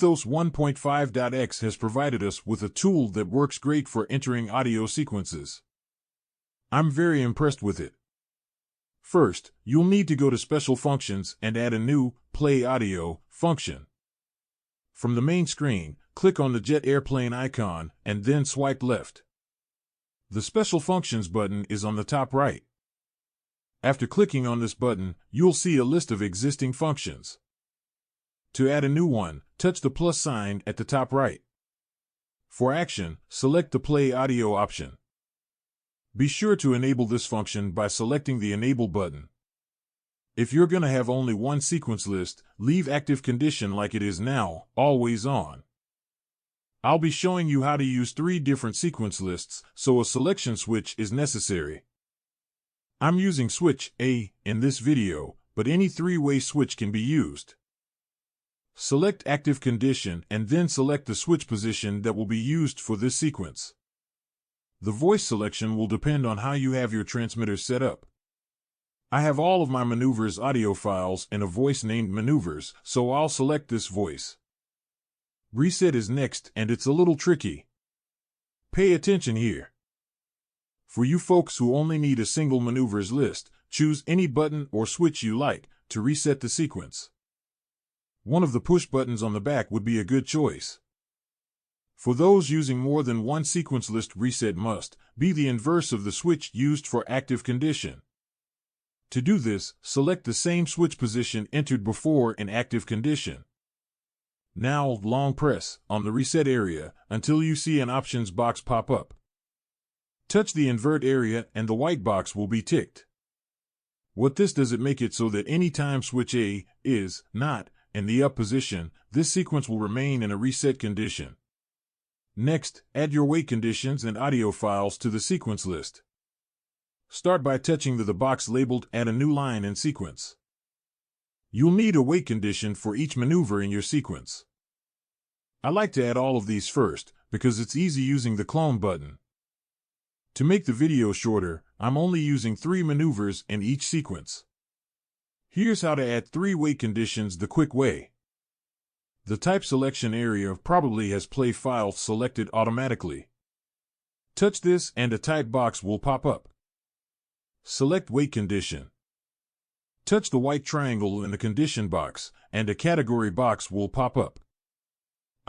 Ethos 1.5.x has provided us with a tool that works great for entering audio sequences. I'm very impressed with it. First, you'll need to go to Special Functions and add a new Play Audio function. From the main screen, click on the jet airplane icon and then swipe left. The Special Functions button is on the top right. After clicking on this button, you'll see a list of existing functions. To add a new one, touch the plus sign at the top right. For action, select the Play Audio option. Be sure to enable this function by selecting the Enable button. If you're going to have only one sequence list, leave active condition like it is now, always on. I'll be showing you how to use 3 different sequence lists, so a selection switch is necessary. I'm using switch A in this video, but any 3-way switch can be used. Select active condition and then select the switch position that will be used for this sequence. The voice selection will depend on how you have your transmitter set up. I have all of my maneuvers audio files in a voice named maneuvers, so I'll select this voice. Reset is next, and it's a little tricky. Pay attention here. For you folks who only need a single maneuvers list, choose any button or switch you like to reset the sequence. One of the push buttons on the back would be a good choice. For those using more than one sequence list, reset must be the inverse of the switch used for active condition. To do this, select the same switch position entered before in active condition. Now, long press on the reset area until you see an options box pop up. Touch the invert area and the white box will be ticked. What this does, it make it so that anytime switch A is not in the up position, this sequence will remain in a reset condition. Next, add your wait conditions and audio files to the sequence list. Start by touching the box labeled Add a new line in sequence. You'll need a wait condition for each maneuver in your sequence. I like to add all of these first, because it's easy using the clone button. To make the video shorter, I'm only using 3 maneuvers in each sequence. Here's how to add 3 wait conditions the quick way. The type selection area probably has play file selected automatically. Touch this and a type box will pop up. Select wait condition. Touch the white triangle in the condition box and a category box will pop up.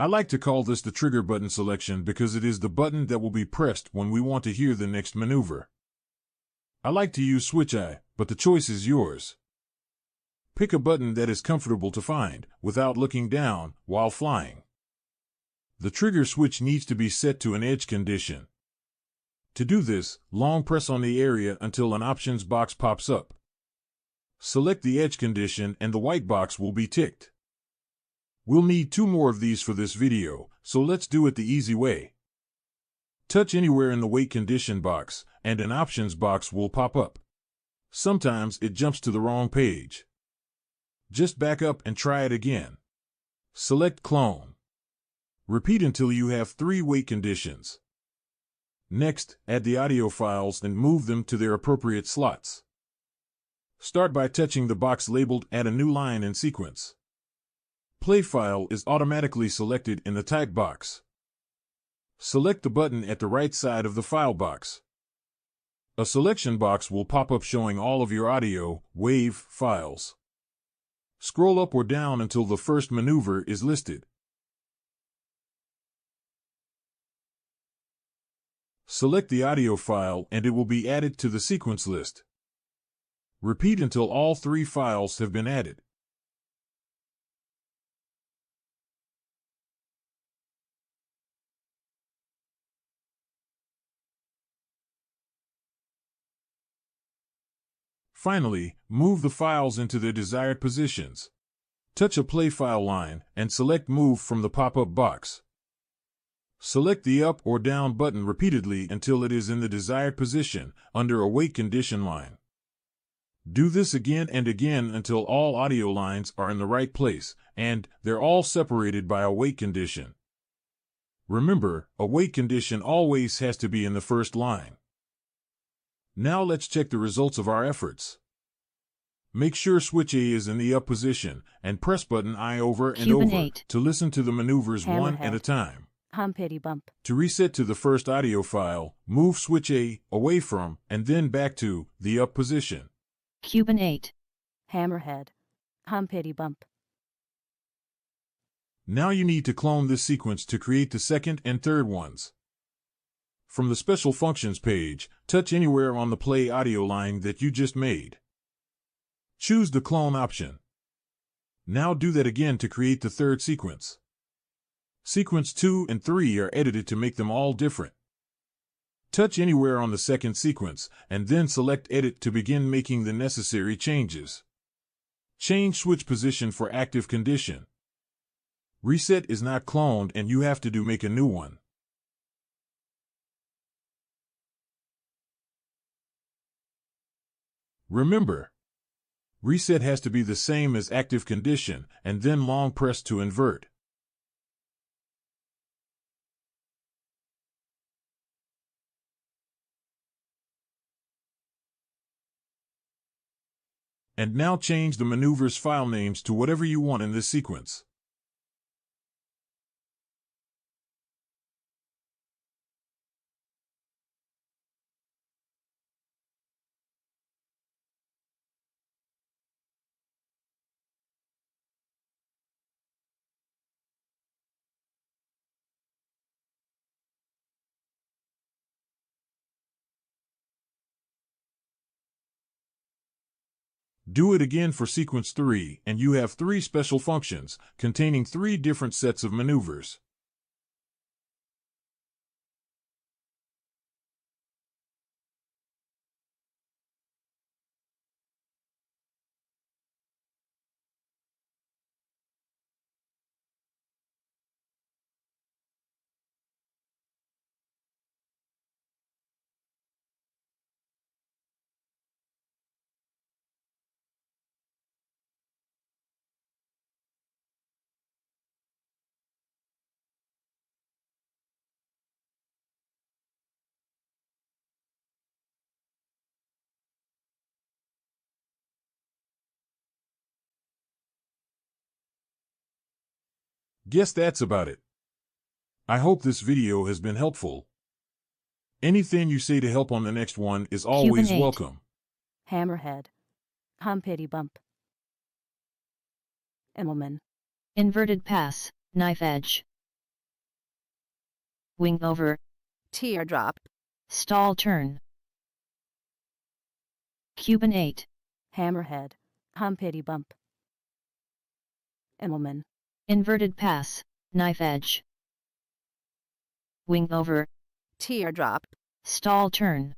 I like to call this the trigger button selection because it is the button that will be pressed when we want to hear the next maneuver. I like to use switch I, but the choice is yours. Pick a button that is comfortable to find without looking down while flying. The trigger switch needs to be set to an edge condition. To do this, long press on the area until an options box pops up. Select the edge condition and the white box will be ticked. We'll need 2 more of these for this video, so let's do it the easy way. Touch anywhere in the wait condition box, and an options box will pop up. Sometimes it jumps to the wrong page. Just back up and try it again. Select Clone. Repeat until you have 3 wait conditions. Next, add the audio files and move them to their appropriate slots. Start by touching the box labeled Add a new line in sequence. Play file is automatically selected in the type box. Select the button at the right side of the file box. A selection box will pop up showing all of your audio, WAV files. Scroll up or down until the first maneuver is listed. Select the audio file and it will be added to the sequence list. Repeat until all 3 files have been added. Finally, move the files into their desired positions. Touch a play file line and select Move from the pop-up box. Select the up or down button repeatedly until it is in the desired position under a wait condition line. Do this again and again until all audio lines are in the right place and they're all separated by a wait condition. Remember, a wait condition always has to be in the first line. Now let's check the results of our efforts. Make sure switch A is in the up position, and press button I over and Cuban over 8. to listen to the maneuvers one at a Hammerhead. time. Humpity bump. To reset to the first audio file, move switch A away from, and then back to, the up position. Cuban 8. Hammerhead. Humpity bump. Now you need to clone this sequence to create the second and third ones. From the Special Functions page, touch anywhere on the play audio line that you just made. Choose the clone option. Now do that again to create the third sequence. Sequence 2 and 3 are edited to make them all different. Touch anywhere on the second sequence, and then select Edit to begin making the necessary changes. Change switch position for active condition. Reset is not cloned and you have to make a new one. Remember, reset has to be the same as active condition, and then long press to invert. And now change the maneuvers file names to whatever you want in this sequence. Do it again for sequence 3, and you have 3 special functions, containing 3 different sets of maneuvers. Guess that's about it. I hope this video has been helpful. Anything you say to help on the next one is always Cuban 8. welcome. Hammerhead. Humpity bump. Immelman. Inverted pass, knife edge. Wing over, Teardrop. stall turn. Cuban 8. Hammerhead. Humpity bump. Immelman. Inverted pass, knife edge. Wing over, Teardrop. stall turn.